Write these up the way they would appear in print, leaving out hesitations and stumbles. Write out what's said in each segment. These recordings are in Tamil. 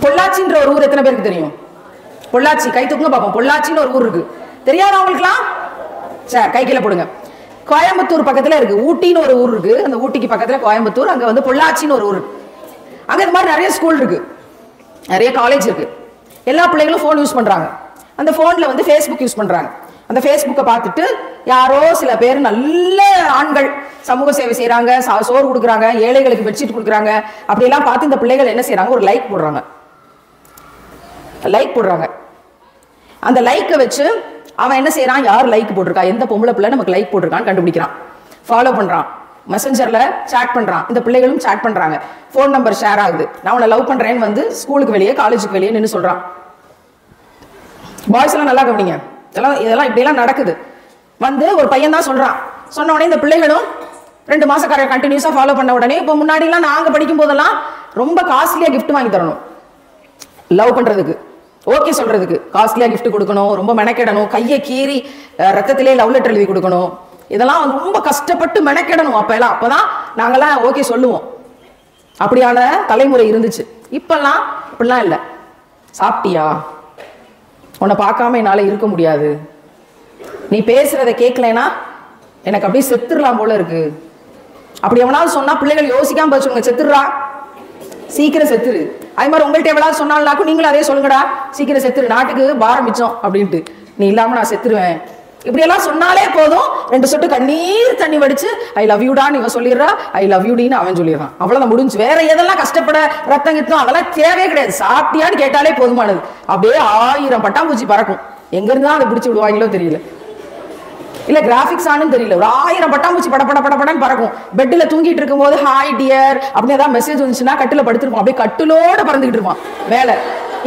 பொள்ளாச்சின்ற ஒரு ஊர் எத்தனை பேருக்கு தெரியும்? பொள்ளாச்சி கை தூக்குங்க பாப்போம். பொள்ளாச்சின்னு ஒரு ஊர் இருக்கு, தெரியாதவங்களுக்குலாம் சரி கை கீழே போடுங்க. கோயம்புத்தூர் பக்கத்துல இருக்கு, ஊட்டின்னு ஒரு ஊர் இருக்கு, அந்த ஊட்டிக்கு பக்கத்துல கோயம்புத்தூர், அங்க வந்து பொள்ளாச்சின்னு ஒரு ஊர். அங்க இந்த மாதிரி நிறைய ஸ்கூல் இருக்கு, நிறைய காலேஜ் இருக்கு. எல்லா பிள்ளைகளும் ஃபோன் யூஸ் பண்றாங்க. அந்த ஃபோன்ல வந்து ஃபேஸ்புக் யூஸ் பண்றாங்க. அந்த ஃபேஸ்புக்கை பார்த்துட்டு யாரோ சில பேர் நல்ல ஆண்கள் சமூக சேவை செய்யறாங்க, சோறு கொடுக்குறாங்க, ஏழைகளுக்கு பெட்ஷீட் கொடுக்குறாங்க, அப்படியெல்லாம் பார்த்து இந்த பிள்ளைகள் என்ன செய்யறாங்க, ஒரு லைக் போடுறாங்க. அந்த லைக்கை வச்சு அவன் என்ன செய்யறான், யார் லைக் போட்டிருக்கா, எந்த பொம்பளை பிள்ளை நமக்கு லைக் போட்டிருக்கான்னு கண்டுபிடிக்கிறான். ஃபாலோ பண்றான், மெசஞ்சர்ல சாட் பண்றான். இந்த பிள்ளைகளும் சாட் பண்றாங்க, போன் நம்பர் ஷேர் ஆகுது. நான் உன்னை லவ் பண்றேன்னு வந்து ஸ்கூலுக்கு வெளியே காலேஜுக்கு வெளியே நின்று சொல்றான். பாய்ஸ் எல்லாம் நல்லா கவனிங்க, இதெல்லாம் இப்படியெல்லாம் நடக்குது. வந்து ஒரு பையன் தான் சொல்றான். சொன்ன உடனே இந்த பிள்ளைகளும் 2 மாசம் கண்டினியூஸா ஃபாலோ பண்ண உடனே, இப்போ முன்னாடி எல்லாம் நாங்க படிக்கும் போதெல்லாம் ரொம்ப காஸ்ட்லியா கிஃப்ட் வாங்கி தரணும். லவ் பண்றதுக்கு ஓகே சொல்றதுக்கு காஸ்ட்லியா கிஃப்ட் கொடுக்கணும், ரொம்ப மெனக்கெடணும், கையை கீறி ரத்தத்திலே லவ் லெட்டர் எழுதி கொடுக்கணும். இதெல்லாம் வந்து ரொம்ப கஷ்டப்பட்டு மெனக்கெடணும். அப்பதான் நாங்கெல்லாம் ஓகே சொல்லுவோம். அப்படியான தலைமுறை இருந்துச்சு. இப்பெல்லாம் இப்படிலாம் இல்லை. சாப்பிட்டியா, உன்னை பார்க்காம என்னால இருக்க முடியாது, நீ பேசுறதை கேட்கலனா எனக்கு அப்படியே செத்துடலாம் போல இருக்கு, அப்படி எவனாவது சொன்னா பிள்ளைகள் யோசிக்காம பேசுவாங்க, செத்துடுறா சீக்கிரம் செத்துரு. அது மாதிரி உங்கள்கிட்ட எவ்வளவு சொன்னாலும் நீங்களும் அதே சொல்லுங்கடா, சீக்கிரம் செத்துரு, நாட்டுக்கு பாரம் மிச்சம் அப்படின்ட்டு. நீ இல்லாம நான் செத்துருவேன், இப்படி எல்லாம் சொன்னாலே போதும், 2 சொட்டு கண்ணீர் தண்ணி வடிச்சு ஐ லவ் யூடான்னு இவன் சொல்லிடுறா, ஐ லவ் யூடின்னு அவன் சொல்லிடுறான். அவ்வளவுதான், முடிஞ்சு. வேற எதெல்லாம் கஷ்டப்பட ரத்தம் கிட்டோம் அதெல்லாம் தேவையே கிடையாது. சாப்பிட்டியான்னு கேட்டாலே போதுமானது. அப்படியே 1000 பட்டாம்பூச்சி பறக்கும். எங்க இருந்தா அதை பிடிச்சி விடுவாங்களோ தெரியல, இல்ல கிராபிக்ஸ் ஆனு தெரியல. ஒரு 1000 பட்டாம்பூச்சி படப்படன்னு பறக்கும். பெட்ல தூங்கிட்டு இருக்கும் போது ஹாய் டியர் அப்படின்னு ஏதாவது மெசேஜ் வந்துச்சுன்னா கட்டில படுத்திருப்பான், அப்படியே கட்டிலோட பறந்துகிட்டு இருப்பான் மேல.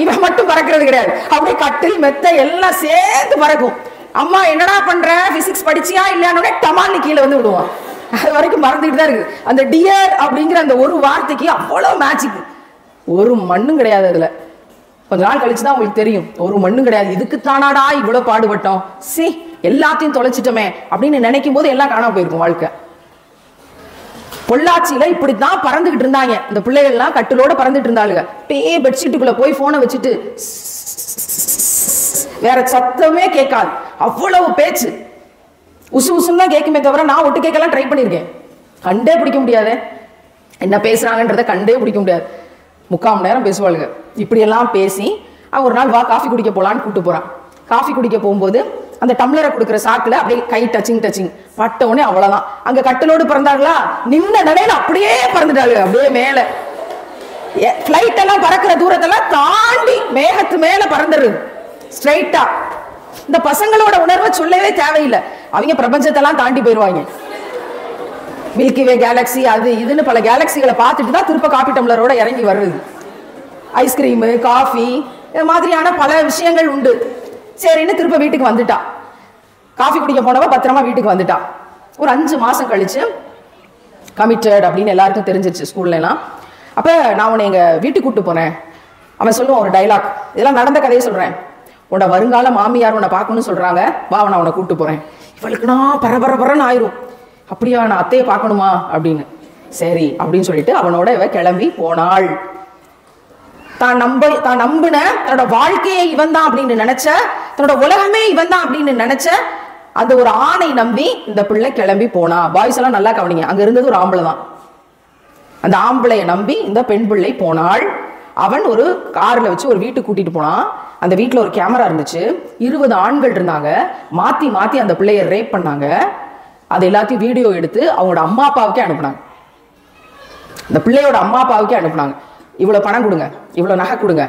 இவன் மட்டும் பறக்கிறது கிடையாது, அப்படியே கட்டில் மெத்த எல்லாம் சேர்த்து பறக்கும். அம்மா என்னடா பண்ற, பிசிக்ஸ் படிச்சியா இல்லையானோட டமால்னு கீழே வந்து விடுவான். அது வரைக்கும் மறந்துட்டு தான் இருக்கு. அந்த டியர் அப்படிங்கிற அந்த ஒரு வார்த்தைக்கு அவ்வளவு மேஜிக். ஒரு மண்ணும் கிடையாது அதுல. கொஞ்ச நாள் கழிச்சுதான் உங்களுக்கு தெரியும், ஒரு மண்ணும் கிடையாது. இதுக்கு தானாடா இவ்வளவு பாடுபட்டோம், சி எல்லாத்தையும் தொலைச்சிட்டோமே அப்படின்னு நினைக்கும் போது எல்லாம் காணாம போயிருக்கும் வாழ்க்கை. பொள்ளாச்சியில இப்படித்தான் பறந்துகிட்டு இருந்தாங்க இந்த பிள்ளைகள் எல்லாம், கட்டிலோட பறந்துட்டு இருந்தாளுங்க. அப்படியே பெட்ஷீட்டுக்குள்ள போய் போனை வச்சுட்டு வேற சத்தமே கேட்காது, அவ்வளவு பேச்சு உசு உசுன்னு தான் கேட்குமே தவிர நான் ஒட்டு கேட்கலாம் ட்ரை பண்ணியிருக்கேன், கண்டே பிடிக்க முடியாது. என்ன பேசுறாங்கன்றத கண்டே பிடிக்க முடியாது. 3/4 மணி நேரம் பேசுவாளுங்க. இப்படியெல்லாம் பேசி அவன் ஒரு நாள் வா காஃபி குடிக்க போலான்னு கூப்பிட்டு போறான். காஃபி குடிக்க போகும்போது அந்த டம்ளரை கொடுக்குற சாக்குல அப்படியே கை டச்சிங் பட்ட உடனே அவ்வளவுதான். அங்க கட்டிலோடு பிறந்தாங்களா, நின்ன நிலையில அப்படியே பறந்துட்டாங்க. அப்படியே மேல பிளைட் எல்லாம் பறக்கிற தூரத்தெல்லாம் தாண்டி மேகத்து மேல பறந்துருது ஸ்ட்ரைட்டா. இந்த பசங்களோட உணர்வை சொல்லவே தேவையில்லை, அவங்க பிரபஞ்சத்தெல்லாம் தாண்டி போயிருவாங்க. மில்கி வே கேலக்சி அது இதுன்னு பல கேலக்சிகளை பார்த்துட்டு தான் திருப்ப காபி டம்ளரோட இறங்கி வருது. ஐஸ்கிரீமு காஃபி இது மாதிரியான பல விஷயங்கள் உண்டு. சரின்னு திருப்ப வீட்டுக்கு வந்துட்டா. காஃபி குடிக்க போனவ பத்திரமா வீட்டுக்கு வந்துட்டா. ஒரு 5 மாசம் கழிச்சு கமிட்டட் அப்படின்னு எல்லாருக்கும் தெரிஞ்சிருச்சு ஸ்கூல்ல எல்லாம். அப்ப நான் உன்னை எங்க வீட்டுக்கு கூப்பிட்டு போனேன். அவன் சொல்லுவான் ஒரு டைலாக், இதெல்லாம் நடந்த கதையை சொல்றேன். உன்னோட வருங்கால மாமியார் உன்னை பார்க்கணும்னு சொல்றாங்க, வா நான் உன்னை கூப்பிட்டு போறேன். இவளுக்குனா பரபரன்னு ஆயிரும். அப்படியா, நான் அத்தையை பார்க்கணுமா அப்படின்னு. சரி அப்படின்னு சொல்லிட்டு அவனோட இவ கிளம்பி போனாள். தான் நம்பின தன்னோட வாழ்க்கையை இவன் தான் அப்படின்னு நினைச்ச, தன்னோட உலகமே இவன் தான் அப்படின்னு நினைச்ச அந்த ஒரு ஆணை நம்பி இந்த பிள்ளை கிளம்பி போனா. பாய்ஸ் எல்லாம் நல்லா கவனிங்க, அங்க இருந்தது ஒரு ஆம்பளை தான். அந்த ஆம்பளையை நம்பி இந்த பெண் பிள்ளை போனாள். அவன் ஒரு கார்ல வச்சு ஒரு வீட்டுக்கு கூட்டிட்டு போனான். அந்த வீட்டுல ஒரு கேமரா இருந்துச்சு, 20 ஆண்கள் இருந்தாங்க. மாத்தி மாத்தி அந்த பிள்ளைய ரேப் பண்ணாங்க. அது எல்லாத்தையும் வீடியோ எடுத்து அவங்களோட அம்மா அப்பாவுக்கே அனுப்புனாங்க. இந்த பிள்ளையோட அம்மா அப்பாவுக்கே அனுப்புனாங்க. இவ்வளவு பணம் கொடுங்க, இவ்வளவு நகை கொடுங்க.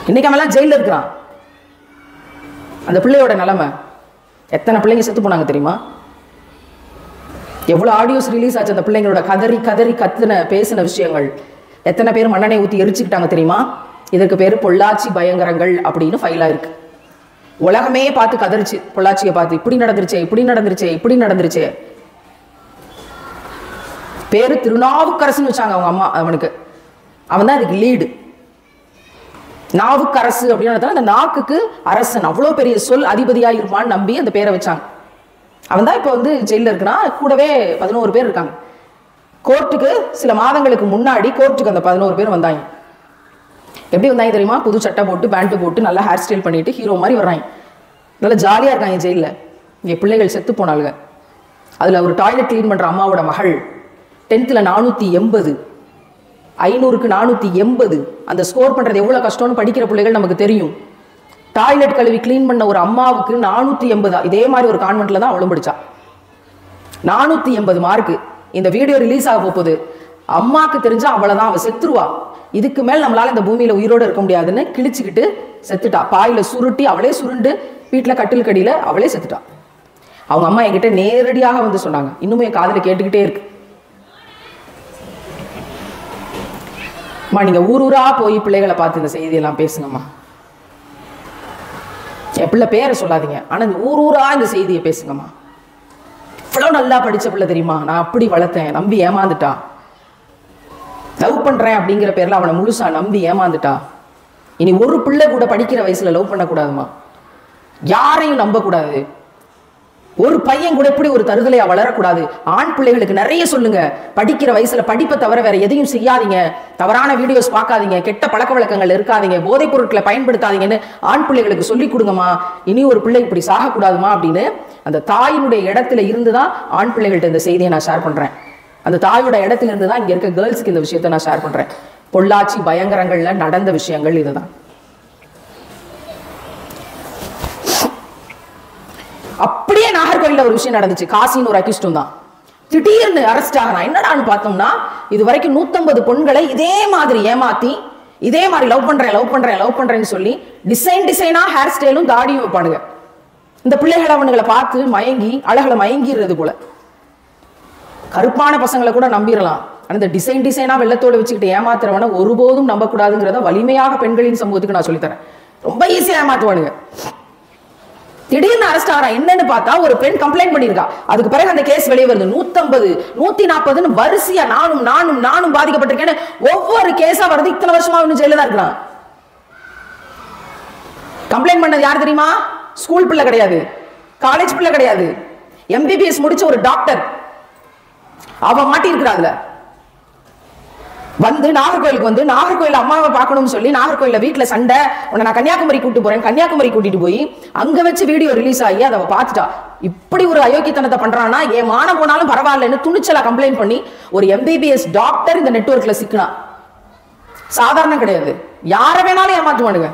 இன்னைக்கு அவன் ஜெயில இருக்கிறான். அந்த பிள்ளையோட நிலைமை, எத்தனை பிள்ளைங்க செத்து போனாங்க தெரியுமா? எவ்வளவு ஆடியோஸ் ரிலீஸ் ஆச்சு அந்த பிள்ளைங்களோட கதறி கதறி கத்துன பேசின விஷயங்கள். எத்தனை பேர் மண்ணெண்ணெய் ஊத்தி எரிச்சுக்கிட்டாங்க தெரியுமா? இதற்கு பேரு பொள்ளாச்சி பயங்கரங்கள் அப்படின்னு ஃபைலா இருக்கு. உலகமே பார்த்து கதறிச்சு பொள்ளாச்சியை பார்த்து, இப்படி நடந்துருச்சே இப்படி நடந்துருச்சே இப்படி நடந்துருச்சே. பேரு திருநாவுக்கரசுன்னு வச்சாங்க அவங்க அம்மா அவனுக்கு. அவன் தான் அதுக்கு லீடு. நாவுக்கரசு அப்படின்னு அந்த நாக்குக்கு அரசன், அவ்வளோ பெரிய சொல் அதிபதியா இருப்பான்னு நம்பி அந்த பேரை வச்சாங்க. அவன் தான் இப்போ வந்து ஜெயிலில் இருக்கிறான். கூடவே 11 பேர் இருக்காங்க. கோர்ட்டுக்கு சில மாதங்களுக்கு முன்னாடி கோர்ட்டுக்கு அந்த 11 பேர் வந்தாங்க. எப்படி வந்தாங்க தெரியுமா? புது சட்டை போட்டு பேண்ட் போட்டு நல்லா ஹேர் ஸ்டைல் பண்ணிட்டு ஹீரோ மாதிரி வர்றாங்க. நல்லா ஜாலியாக இருக்காங்க ஜெயிலில். இங்கே பிள்ளைகள் செத்து போனாளுங்க. அதில் ஒரு டாய்லெட் கிளீன் பண்ணுற அம்மாவோட மகள் 10th 480, 500க்கு 480. அந்த ஸ்கோர் பண்ணுறது எவ்வளோ கஷ்டம்னு படிக்கிற பிள்ளைகள் நமக்கு தெரியும். டாய்லெட் கழுவி கிளீன் பண்ண ஒரு அம்மாவுக்கு 480. இதே மாதிரி ஒரு கான்வென்ட்ல தான் அவளும் படிச்சா. 480 மார்க்கு. இந்த வீடியோ ரிலீஸ் ஆக போகுது. அம்மாக்கு தெரிஞ்சா அவ்வளவுதான், அவ செத்துருவா. இதுக்கு மேல் நம்மளால இந்த பூமியில உயிரோடு இருக்க முடியாதுன்னு கிழிச்சுக்கிட்டு செத்துட்டா. பாயில சுருட்டி அவளே சுருண்டு வீட்டில் கட்டில் கடியில அவளே செத்துட்டா. அவங்க அம்மா என்கிட்ட நேரடியாக வந்து சொன்னாங்க. இன்னுமே என் காதுல கேட்டுக்கிட்டே இருக்கு. அம்மா, நீங்க ஊர் ஊரா போய் பிள்ளைகளை பார்த்து இந்த செய்தியெல்லாம் பேசுங்கம்மா. என் பிள்ளை பேரை சொல்லாதீங்க, ஆனா இந்த ஊர் ஊரா இந்த செய்தியை பேசுங்கம்மா. இவ்வளவு நல்லா படிச்ச பிள்ளை தெரியுமா, நான் அப்படி வளர்த்தேன், நம்பி ஏமாந்துட்டா. லவ் பண்றேன் அப்படிங்கிற பேர்ல அவனை முழுசா நம்பி ஏமாந்துட்டா. இனி ஒரு பிள்ளை கூட படிக்கிற வயசுல லவ் பண்ணக்கூடாதுமா. யாரையும் நம்ப கூடாது. ஒரு பையன் கூட இப்படி ஒரு தருதலையா வளரக்கூடாது. ஆண் பிள்ளைகளுக்கு நிறைய சொல்லுங்க, படிக்கிற வயசுல படிப்பை தவிர வேற எதையும் செய்யாதீங்க, தவறான வீடியோஸ் பார்க்காதீங்க, கெட்ட பழக்க வழக்கங்கள் இருக்காதீங்க, போதைப் பொருட்களை பயன்படுத்தாதீங்கன்னு ஆண் பிள்ளைகளுக்கு சொல்லி கொடுங்கம்மா. இனி ஒரு பிள்ளை இப்படி சாகக்கூடாதுமா அப்படின்னு அந்த தாயினுடைய இடத்துல இருந்துதான் ஆண் பிள்ளைகள்ட்ட இந்த செய்தியை நான் ஷேர் பண்றேன். அந்த தாயோட இடத்துல இருந்து தான் இங்க இருக்க கேர்ள்ஸ்க்கு இந்த விஷயத்தை நான் ஷேர் பண்றேன். பொள்ளாச்சி பயங்கரங்கள்ல நடந்த விஷயங்கள் இதுதான். அப்படியே நாகர்கோயில்ல ஒரு விஷயம் நடந்துச்சு. காசின்னு ஒரு அக்யூஸ்டும் தான் திடீர்னு அரெஸ்ட் ஆகிறான். என்னடான்னு பார்த்தோம்னா, இது வரைக்கும் 150 பொண்களை இதே மாதிரி ஏமாத்தி, இதே மாதிரி லவ் பண்றேன்னு சொல்லி டிசைனா ஹேர் ஸ்டைலும் தாடியும் வைப்பானுங்க. இந்த பிள்ளைகளை அவனுங்களை பார்த்து மயங்கி அழகுல மயங்கிடுறது போல. கருப்பான பசங்களை கூட நம்பிடலாம், அந்த டிசைனா வெள்ளத்தோடு வச்சுக்கிட்டு ஏமாத்துறவனை ஒருபோதும் நம்பக்கூடாதுங்கிறத வலிமையாக பெண்களின் சமூகத்துக்கு நான் சொல்லித்தரேன். ரொம்ப ஈஸியா ஏமாத்துவானுங்க. திடீர்னு அரெஸ்ட் ஆகிறா. என்னன்னு பார்த்தா, ஒரு பெண் கம்ப்ளைண்ட் பண்ணிருக்கா. அதுக்கு பிறகு அந்த கேஸ் வெளியே வருது. 150, 140 வரிசையா நானும் பாதிக்கப்பட்டிருக்கேன்னு ஒவ்வொரு கேஸா வருது. இத்தனை வருஷமா இன்னும் ஜெயில தான் இருக்கிறான். கம்ப்ளைண்ட் பண்ணது யார் தெரியுமா? ஸ்கூல் பிள்ளை கிடையாது, காலேஜ் பிள்ளை கிடையாது, MBBS முடிச்ச ஒரு டாக்டர். அவ மாட்டி இருக்கிறாங்க. வந்து நாகர்கோயிலுக்கு வந்து நாகர்கோயில் அம்மாவை பார்க்கணும்னு சொல்லி நாகர்கோயில வீட்டுல சண்டை. உன்னை நான் கன்னியாகுமரி கூட்டு போறேன், கன்னியாகுமரி கூட்டிட்டு போய் அங்க வச்சு வீடியோ ரிலீஸ் ஆகி அதை பார்த்துட்டா. இப்படி ஒரு அயோக்கியத்தனத்தை பண்றானா, ஏன் மானம் போனாலும் பரவாயில்லன்னு துணிச்சலா கம்ப்ளைண்ட் பண்ணி ஒரு MBBS டாக்டர் இந்த நெட்வொர்க்ல சிக்கினா. சாதாரண கிடையாது, யார வேணாலும் ஏமாத்துவானுங்க.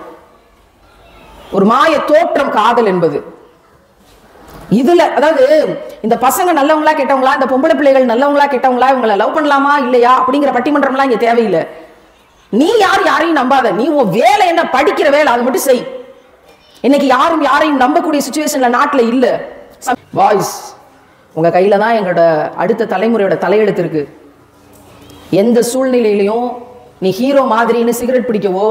ஒரு மாய தோற்றம் காதல் என்பது. இதுல அதாவது இந்த பசங்க நல்லவங்களா கெட்டவங்களா, இந்த பொம்பளை பிள்ளைகள் நல்லவங்களா கெட்டவங்களா, இவங்களை லவ் பண்ணலாமா இல்லையா அப்படிங்கிற பட்டிமன்றம்லாம் இங்க தேவையில்லை. நீ யாரையும் நம்பாத. நீ உன் வேலை என்ன, படிக்கிற வேலை, அது மட்டும் செய். இன்னைக்கு யாரையும் நம்பக்கூடிய சிச்சுவேஷன்ல நாட்டுல இல்ல. வாய்ஸ் உங்க கையில தான் எங்களோட அடுத்த தலைமுறையோட தலையெழுத்து இருக்கு. எந்த சூழ்நிலையிலையும் நீ ஹீரோ மாதிரின்னு சிகரெட் பிடிக்கவோ,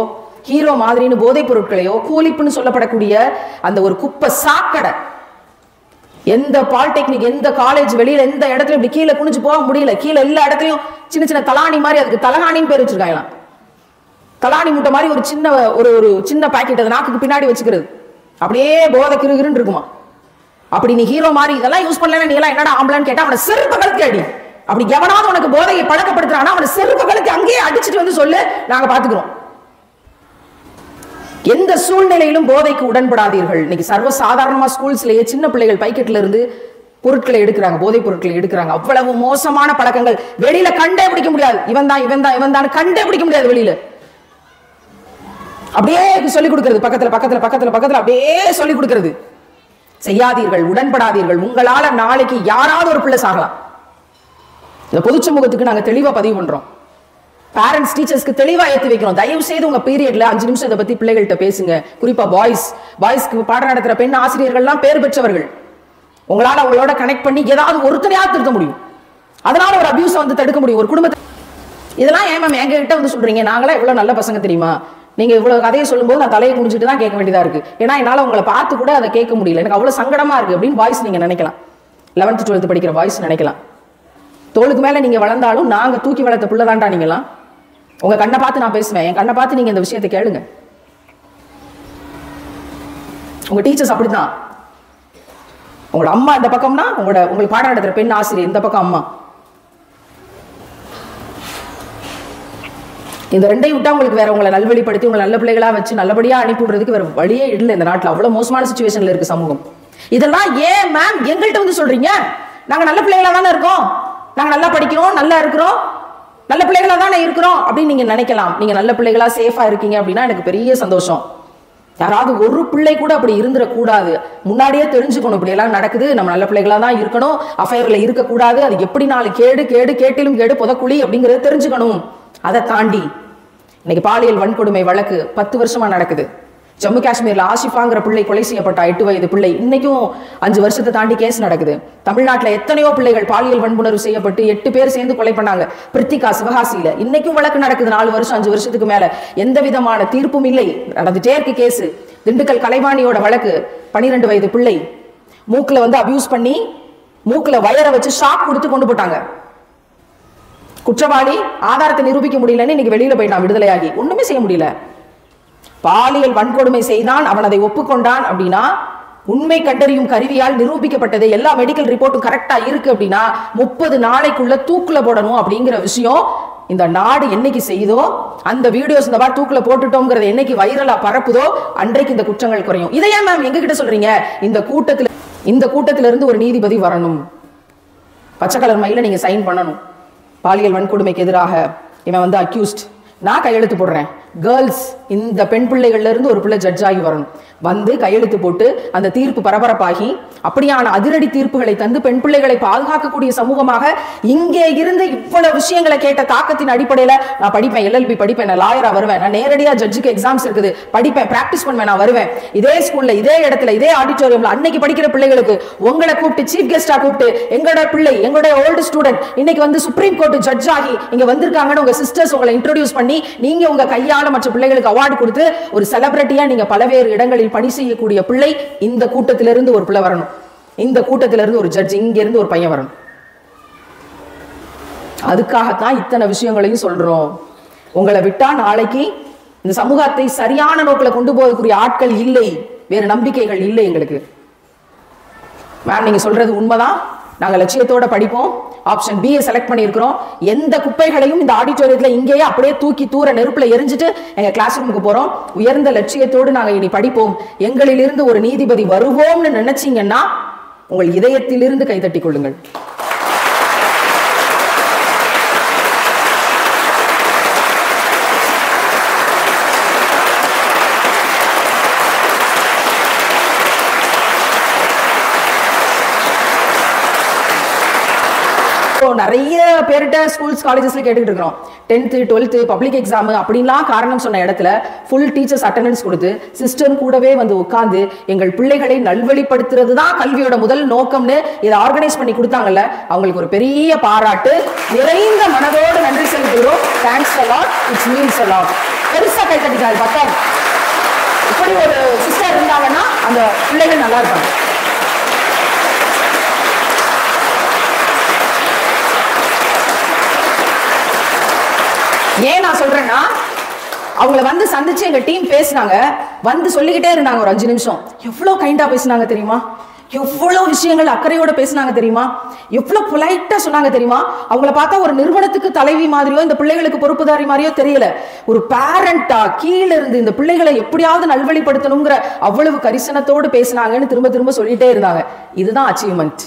ஹீரோ மாதிரின்னு போதைப் பொருட்களையோ, கூலிப்புன்னு சொல்லப்படக்கூடிய அந்த ஒரு குப்பை சாக்கடை, எந்த பாலிடெக்னிக், எந்த காலேஜ், வெளியில எந்த இடத்துலயும் இப்படி கீழே குனிஞ்சு போக முடியல. கீழே எல்லா இடத்துலயும் சின்ன சின்ன தலானி மாதிரி, அதுக்கு தலகாணின்னு பேர் வச்சிருக்காங்க. தலானி மூட்டை மாதிரி ஒரு சின்ன ஒரு சின்ன பாக்கெட், அதை நாக்குக்கு பின்னாடி வச்சுக்கிறது. அப்படியே போதை கிருகிருன்னு இருக்குமா. அப்படி நீ ஹீரோ மாதிரி இதெல்லாம் யூஸ் பண்ணலன்னா நீ எல்லாம் என்னடா ஆம்பளன்னு கேட்டா அவனை செருப்புகளுக்கு அடி. அப்படி எவனாவது உனக்கு போதையை பழக்கப்படுத்துறானா அவனை செருப்புகளுக்கு அங்கேயே அடிச்சுட்டு வந்து சொல்லு, நாங்க பாத்துக்கிறோம். எந்த சூழ்நிலையிலும் போதைக்கு உடன்படாதீர்கள். இன்னைக்கு சர்வசாதாரணமா ஸ்கூல்ஸ்லயே சின்ன பிள்ளைகள் பைக்கெட்ல இருந்து பொருட்களை எடுக்கிறாங்க, போதைப் பொருட்களை எடுக்கிறாங்க. அவ்வளவு மோசமான பழக்கங்கள் வெளியில கண்டே பிடிக்க முடியாது. இவன் தான் கண்டே பிடிக்க முடியாது வெளியில. அப்படியே சொல்லிக் கொடுக்கிறது, பக்கத்துல அப்படியே சொல்லிக் கொடுக்கிறது. செய்யாதீர்கள், உடன்படாதீர்கள். உங்களால நாளைக்கு யாராவது ஒரு பிள்ளை சாகலாம். இந்த பொது சமூகத்துக்கு நாங்க தெளிவா பதிவு பண்றோம். பேரண்ட்ஸ், டீச்சர்ஸ்க்கு தெளிவா ஏற்றி வைக்கிறோம். தயவு செய்து உங்க பீரியட்ல 5 நிமிஷம் இதை பத்தி பிள்ளைகள்கிட்ட பேசுங்க. குறிப்பா பாய்ஸ்க்கு பாடம் நடத்துற பெண் ஆசிரியர்கள்லாம் பேர் பெற்றவர்கள். உங்களால அவங்களோட கனெக்ட் பண்ணி ஏதாவது ஒருத்தனையாவது திருத்த முடியும். அதனால ஒரு அபியூஸ் வந்து தடுக்க முடியும் ஒரு குடும்பத்தை. இதெல்லாம் ஏன் மேம் எங்க கிட்ட வந்து சொல்றீங்க? நாங்களா இவ்வளவு நல்ல பசங்க தெரியுமா? நீங்க இவ்வளவு கதையை சொல்லும்போது நான் தலையை குடிச்சிட்டு தான் கேட்க வேண்டியதா இருக்கு. ஏன்னா என்னால உங்களை பார்த்து கூட அதை கேட்க முடியல, எனக்கு அவ்வளவு சங்கடமா இருக்கு அப்படின்னு பாய்ஸ் நீங்க நினைக்கலாம். 11th 12th படிக்கிற பாய்ஸ் நினைக்கலாம். தோளுக்கு மேல நீங்க வளர்ந்தாலும் நாங்க தூக்கி வளர்த்த பிள்ளைதான்டா நீங்களாம். உங்க கண்ணை பார்த்து நான் பேசுவேன், என் கண்ணை பார்த்து நீங்க இந்த விஷயத்தை கேளுங்க. உங்க டீச்சர்ஸ் அப்படிதான். உங்களோட அம்மா இந்த பக்கம்னா உங்களுக்கு பாடம் நடத்துற பெண் ஆசிரியர் இந்த பக்கம் அம்மா. இந்த ரெண்டையும் விட்டா உங்களுக்கு வேற உங்களை நல்வழிப்படுத்தி உங்களை நல்ல பிள்ளைகளா வச்சு நல்லபடியா அனுப்பி விடுறதுக்கு வேற வழியே இல்லை. இந்த நாட்டில் அவ்வளவு மோசமான சிச்சுவேஷன்ல இருக்கு சமூகம். இதெல்லாம் ஏன் மேம் எங்கள்கிட்ட வந்து சொல்றீங்க? நாங்க நல்ல பிள்ளைகளா தானே இருக்கோம், நாங்க நல்லா படிக்கிறோம், நல்லா இருக்கிறோம், நல்ல பிள்ளைகளா தானே இருக்கிறோம் அப்படின்னு நீங்க நினைக்கலாம். நீங்க நல்ல பிள்ளைகளா சேஃபா இருக்கீங்க அப்படின்னா எனக்கு பெரிய சந்தோஷம். யாராவது ஒரு பிள்ளை கூட அப்படி இருந்துடக்கூடாது. முன்னாடியே தெரிஞ்சுக்கணும் இப்படி எல்லாம் நடக்குது, நம்ம நல்ல பிள்ளைகளா தான் இருக்கணும், அஃபயர்ல இருக்கக்கூடாது, அது எப்படி நாலு கேடு கேடு கேட்டிலும் கேடு புதக்குழி அப்படிங்கறத தெரிஞ்சுக்கணும். அதை தாண்டி இன்னைக்கு பாலியல் வன்கொடுமை வழக்கு 10 வருஷமா நடக்குது. ஜம்மு காஷ்மீர்ல ஆசிஃபாங்கிற பிள்ளை கொலை செய்யப்பட்ட 8 வயது பிள்ளை இன்னைக்கும் 5 வருஷத்தை தாண்டி கேஸ் நடக்குது. தமிழ்நாட்டில் எத்தனையோ பிள்ளைகள் பாலியல் வன்புணர்வு செய்யப்பட்டு 8 பேர் சேர்ந்து கொலை பண்ணாங்க. பிரித்திகா சிவகாசியில இன்னைக்கும் வழக்கு நடக்குது. 4 வருஷம் 5 வருஷத்துக்கு மேல எந்த விதமான தீர்ப்பும் இல்லை, நடந்துட்டே இருக்கு கேஸ். திண்டுக்கல் கலைவாணியோட வழக்கு 12 வயது பிள்ளை மூக்குல வந்து அபியூஸ் பண்ணி மூக்குல வயரை வச்சு ஷாக் கொடுத்து கொண்டு போட்டாங்க. குற்றவாளி ஆதாரத்தை நிரூபிக்க முடியலன்னு இன்னைக்கு வெளியில போயிட்டான் விடுதலையாகி. ஒண்ணுமே செய்ய முடியல. பாலியல் வன்கொடுமை செய்தான், அவன் அதை ஒப்புக்கொண்டான் அப்படின்னா உண்மை கண்டறியும் கருவியால் நிரூபிக்கப்பட்டது, எல்லா மெடிக்கல் ரிப்போர்ட்டும் கரெக்டா இருக்கு அப்படின்னா 30 நாளைக்குள்ள தூக்குல போடணும் அப்படிங்கிற விஷயம் இந்த நாடு என்னைக்கு செய்யுதோ, அந்த வீடியோஸ் இந்த மாதிரி தூக்குல போட்டுட்டோம்ங்கிறது என்னைக்கு வைரலா பரப்புதோ அன்றைக்கு இந்த குற்றங்கள் குறையும். இதையா மேம் எங்க கிட்ட சொல்றீங்க? இந்த கூட்டத்தில இருந்து ஒரு நீதிபதி வரணும், பச்சை கலர் மயில நீங்க சைன் பண்ணணும். பாலியல் வன்கொடுமைக்கு எதிராக இவன் வந்து அக்யூஸ்ட், நான் கையெழுத்து போடுறேன். கேர்ள்ஸ், இந்த பெண் பிள்ளைகள்ல இருந்து ஒரு பிள்ளை ஜட்ஜ் ஆகி வரணும். வந்து கையெழுத்து போட்டு அந்த தீர்ப்பு பரபரப்பாகி அப்படியான அதிரடி தீர்ப்புகளை தந்து பெண் பிள்ளைகளை பாதுகாக்கக்கூடிய சமூகமாக இங்கே இருந்து இவ்வளவு விஷயங்களை கேட்ட தாக்கத்தின் அடிப்படையில நான் படிப்பேன், LLB படிப்பேன், நான் லாயரா வருவேன், நான் நேரடியா ஜட்ஜுக்கு எக்ஸாம்ஸ் இருக்குது படிப்பேன், பிராக்டிஸ் பண்ணுவேன், நான் வருவேன். இதே ஸ்கூல்ல இதே இடத்துல இதே ஆடிட்டோரியம்ல அன்னைக்கு படிக்கிற பிள்ளைகளுக்கு உங்களை கூப்பிட்டு சீஃப் கெஸ்டா கூப்பிட்டு எங்களோட பிள்ளை எங்களோட ஓல்டு ஸ்டூடெண்ட் இன்னைக்கு வந்து சுப்ரீம் கோர்ட் ஜட்ஜ் ஆகி இங்க வந்திருக்காங்கன்னு உங்க சிஸ்டர்ஸ் உங்களை இன்ட்ரோடியூஸ் பண்ணி நீங்க உங்க கையால மற்ற பிள்ளைகளுக்கு அவார்டு கொடுத்து ஒரு செலிபிரிட்டியா நீங்க பல்வேறு இடங்களில் பணி செய்யக்கூடிய பிள்ளை இந்த கூட்டத்திலிருந்து ஒரு பிள்ளை வரணும். இந்த கூட்டத்திலிருந்து ஒரு ஜட்ஜ், இங்க இருந்து ஒரு பையன் வரணும். அதுக்காகத்தான் இத்தனை விஷயங்களையும் சொல்றோம். உங்களை விட்டா நாளைக்கு இந்த சமூகத்தை சரியான நோக்கில கொண்டு போகக்கூடிய ஆட்கள் இல்லை, வேற நம்பிக்கைகள் இல்லை எங்களுக்கு. மேம் நீங்க சொல்றது உண்மைதான், நாங்க லட்சியத்தோட படிப்போம், ஆப்ஷன் B செலக்ட் பண்ணியிருக்கிறோம். எந்த குப்பைகளையும் இந்த ஆடிட்டோரியத்துல இங்கேயே அப்படியே தூக்கி தூர நெருப்புல எரிஞ்சிட்டு எங்க கிளாஸ் ரூமுக்கு போறோம். உயர்ந்த லட்சியத்தோடு நாங்க இனி படிப்போம், எங்களிலிருந்து ஒரு நீதிபதி வருவோம்னு நினைச்சீங்கன்னா உங்கள் இதயத்திலிருந்து கைதட்டி கொள்ளுங்கள். நிறைய பேர்கிட்ட ஸ்கூல்ஸ் காலேஜஸ்ல கேட்டுக்கிட்டு இருக்கிறோம். 10th 12th பப்ளிக் எக்ஸாம் அப்படின்லாம் காரணம் சொன்ன இடத்துல ஃபுல் டீச்சர்ஸ் அட்டெண்டன்ஸ் கொடுத்து சிஸ்டர் கூடவே வந்து உட்கார்ந்து எங்கள் பிள்ளைகளை நல்வழிப்படுத்துறது தான் கல்வியோட முதல் நோக்கம்னு இதை ஆர்கனைஸ் பண்ணி கொடுத்தாங்கல்ல, அவங்களுக்கு ஒரு பெரிய பாராட்டு, நிறைந்த மனதோடு நன்றி செலுத்துகிறோம். Thanks a lot, it means a lot. பெருசா கை தட்டிட்டாரு பத்தாது. இப்படி ஒரு சிஸ்டர் இருந்தாங்கன்னா அந்த பிள்ளைகள் நல்லா இருப்பாங்க. ஏன் நான் சொல்றேன்னா அவங்கள வந்து சந்திச்சு எங்க டீம் பேசினாங்க, வந்து சொல்லிக்கிட்டே இருந்தாங்க ஒரு 5 நிமிஷம். எவ்வளவு கைண்டா பேசினாங்க தெரியுமா, எவ்வளவு விஷயங்கள் அக்கறையோட பேசினாங்க தெரியுமா, எவ்வளவு பொலைட்டா சொன்னாங்க தெரியுமா. அவங்கள பார்த்தா ஒரு நிறுவனத்துக்கு தலைவி மாதிரியோ இந்த பிள்ளைகளுக்கு பொறுப்புதாரி மாதிரியோ தெரியல, ஒரு பேரண்டா கீழே இருந்து இந்த பிள்ளைகளை எப்படியாவது நல்வழிப்படுத்தணுங்கிற அவ்வளவு கரிசனத்தோடு பேசினாங்கன்னு திரும்ப திரும்ப சொல்லிட்டே இருந்தாங்க. இதுதான் அச்சீவ்மெண்ட்.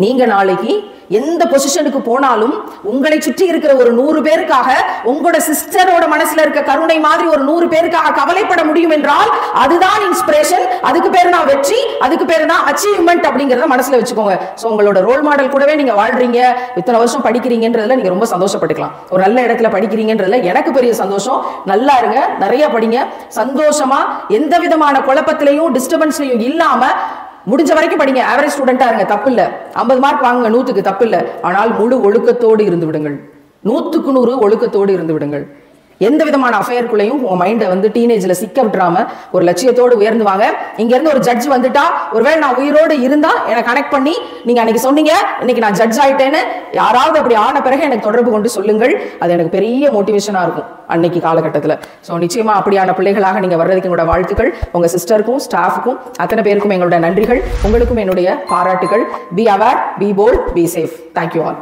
நீங்க நாளைக்கு எந்த பொசிஷனுக்கு போனாலும் உங்களை சுற்றி இருக்கிற ஒரு 100 பேருக்காக உங்களோட சிஸ்டரோட மனசுல இருக்க கருணை மாதிரி ஒரு 100 பேருக்காக கவலைப்பட முடியும் என்றால் அதுதான் இன்ஸ்பிரேஷன், அதுக்கு பேரு தான் வெற்றி, அதுக்கு பேரு தான் அச்சீவ்மெண்ட் அப்படிங்கறத மனசுல வச்சுக்கோங்க. சோ உங்களோட ரோல் மாடல் கூடவே நீங்க வாழ்றீங்க, இத்தனை வருஷம் படிக்கிறீங்கன்றதுல நீங்க ரொம்ப சந்தோஷப்பட்டுக்கலாம். ஒரு நல்ல இடத்துல படிக்கிறீங்கன்றதுல எனக்கு பெரிய சந்தோஷம். நல்லா இருங்க, நிறைய படிங்க, சந்தோஷமா எந்த விதமான குழப்பத்திலையும் டிஸ்டர்பன்ஸ்லையும் இல்லாம முடிஞ்ச வரைக்கும் படிங்க. ஆவரேஜ் ஸ்டூடெண்டா இருங்க, தப்பு இல்ல. 50 மார்க் வாங்குங்க, 100க்கு தப்பு இல்ல. ஆனால் முழு ஒழுக்கத்தோடு இருந்து விடுங்கள், 100க்கு 100 ஒழுக்கத்தோடு இருந்து விடுங்கள். எந்த விதமான அஃபேருக்குள்ளையும் உங்க மைண்டை வந்து டீனேஜ்ல சிக்க விட்டுறாம ஒரு லட்சியத்தோடு உயர்ந்து வாங்க. இங்க இருந்து ஒரு ஜட்ஜ் வந்துட்டா, ஒருவேளை நான் உயிரோடு இருந்தா எனக்கு கனெக்ட் பண்ணி நீங்க அன்னைக்கு சொன்னீங்க இன்னைக்கு நான் ஜட்ஜ் ஆயிட்டேன்னு யாராவது அப்படி ஆன பிறகு எனக்கு தொடர்பு கொண்டு சொல்லுங்கள். அது எனக்கு பெரிய மோட்டிவேஷனா இருக்கும் அன்னைக்கு காலகட்டத்தில். ஸோ நிச்சயமா அப்படியான பிள்ளைகளாக நீங்க வர்றதுக்கு எங்களோட வாழ்த்துக்கள். உங்க சிஸ்டருக்கும் ஸ்டாஃபுக்கும் அத்தனை பேருக்கும் எங்களோட நன்றிகள். உங்களுக்கும் என்னுடைய பாராட்டுகள். Be aware, B bolt, be safe. Thank you all.